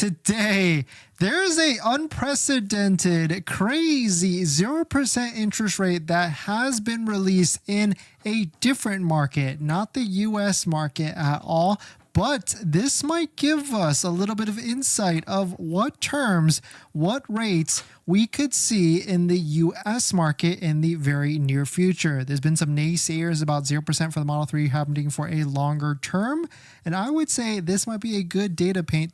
today. There's a unprecedented, crazy 0% interest rate that has been released in a different market, not the US market at all. But this might give us a little bit of insight of what terms, what rates we could see in the US market in the very near future. There's been some naysayers about 0% for the Model 3 happening for a longer term. And I would say this might be a good data point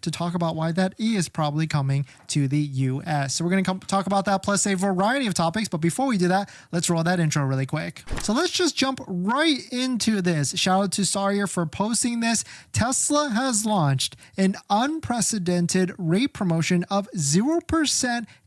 to talk about why that is probably coming to the US. So we're going to talk about that plus a variety of topics. But before we do that, let's roll that intro really quick. So let's just jump right into this. Shout out to Sawyer for posting this. Tesla has launched an unprecedented rate promotion of 0%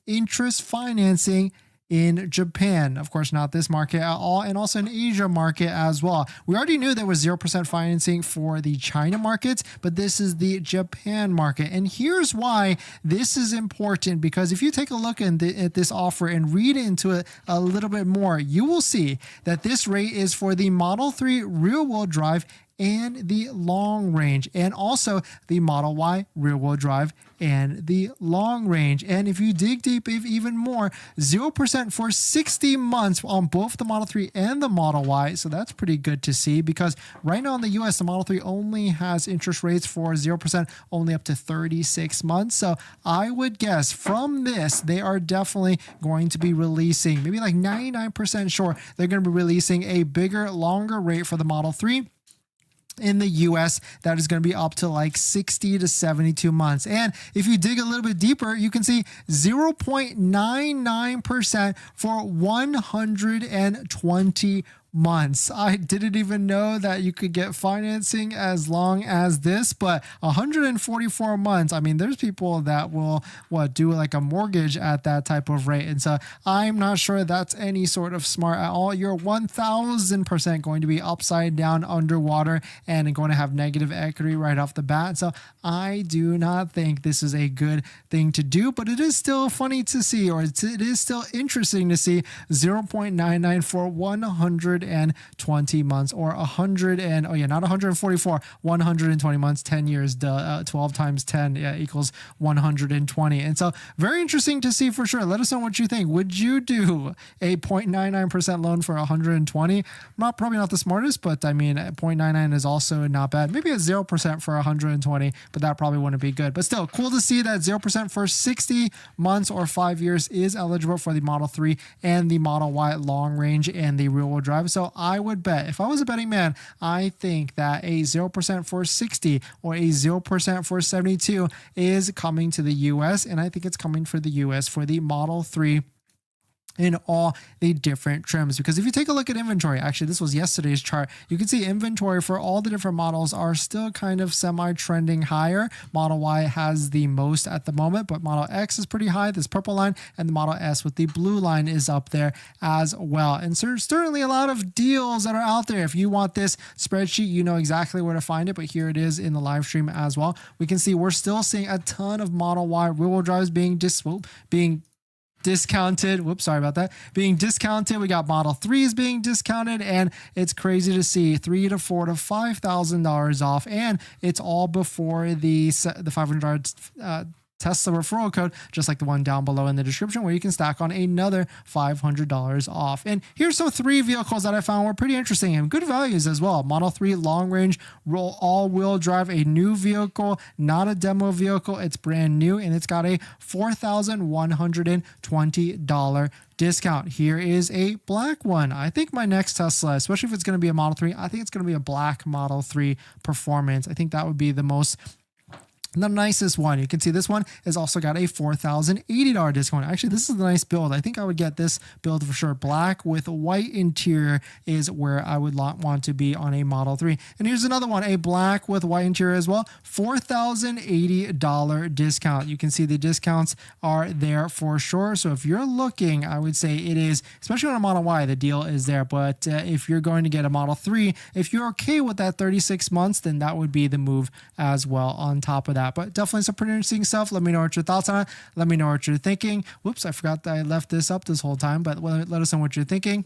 interest financing in Japan. Of course, not this market at all, and also in Asia market as well. We already knew there was 0% financing for the China markets, but this is the Japan market. And here's why this is important, because if you take a look at this offer and read into it a little bit more, you will see that this rate is for the Model 3 rear-wheel drive and the long range, and also the Model Y rear-wheel drive and the long range. And if you dig deep even more, 0% for 60 months on both the Model 3 and the Model Y. So that's pretty good to see, because right now in the US, the Model 3 only has interest rates for 0% only up to 36 months. So I would guess from this, they are definitely going to be releasing, maybe like 99% sure, they're going to be releasing a bigger, longer rate for the Model 3 in the US that is going to be up to like 60 to 72 months. And if you dig a little bit deeper, you can see 0.99% for 120 months. I didn't even know that you could get financing as long as this, but 144 months. I mean, there's people that will do like a mortgage at that type of rate. And so I'm not sure that's any sort of smart at all. You're 1000% going to be upside down underwater and going to have negative equity right off the bat. So I do not think this is a good thing to do, but it is still funny to see, or it is still interesting to see 0.99 for 120 months, or 120 months, 10 years, 12 times 10 equals 120. And so very interesting to see for sure. Let us know what you think. Would you do a 0.99% loan for 120? Probably not the smartest, but I mean, 0.99 is also not bad. Maybe a 0% for 120, but that probably wouldn't be good. But still cool to see that 0% for 60 months or 5 years is eligible for the Model 3 and the Model Y long range and the rear-wheel drive. So I would bet, if I was a betting man, I think that a 0% for 60 or a 0% for 72 is coming to the US. And I think it's coming for the US for the Model 3 in all the different trims. Because if you take a look at inventory, actually this was yesterday's chart, you can see inventory for all the different models are still kind of semi-trending higher. Model Y has the most at the moment, but Model X is pretty high, this purple line, and the Model S with the blue line is up there as well. And so there's certainly a lot of deals that are out there. If you want this spreadsheet, you know exactly where to find it, but here it is in the live stream as well. We can see we're still seeing a ton of Model Y rear-wheel drives being discounted. Whoops, sorry about that. Being discounted. We got Model 3s being discounted, and it's crazy to see $3,000 to $4,000 to $5,000 off, and it's all before the $500 Tesla referral code, just like the one down below in the description, where you can stack on another $500 off. And here's some 3 vehicles that I found were pretty interesting and good values as well. Model 3 long range, all-wheel drive, a new vehicle, not a demo vehicle. It's brand new, and it's got a $4,120 discount. Here is a black one. I think my next Tesla, especially if it's going to be a Model 3, I think it's going to be a black Model 3 Performance. I think that would be the nicest one. You can see this one has also got a $4,080 discount. Actually, this is a nice build. I think I would get this build for sure. Black with white interior is where I would want to be on a Model 3. And here's another one, a black with white interior as well. $4,080 discount. You can see the discounts are there for sure. So if you're looking, I would say it is, especially on a Model Y, the deal is there. But if you're going to get a Model 3, if you're okay with that 36 months, then that would be the move as well on top of that. But definitely some pretty interesting stuff. Let me know what your thoughts on it. Let me know what you're thinking. Whoops, I forgot that I left this up this whole time, but let us know what you're thinking.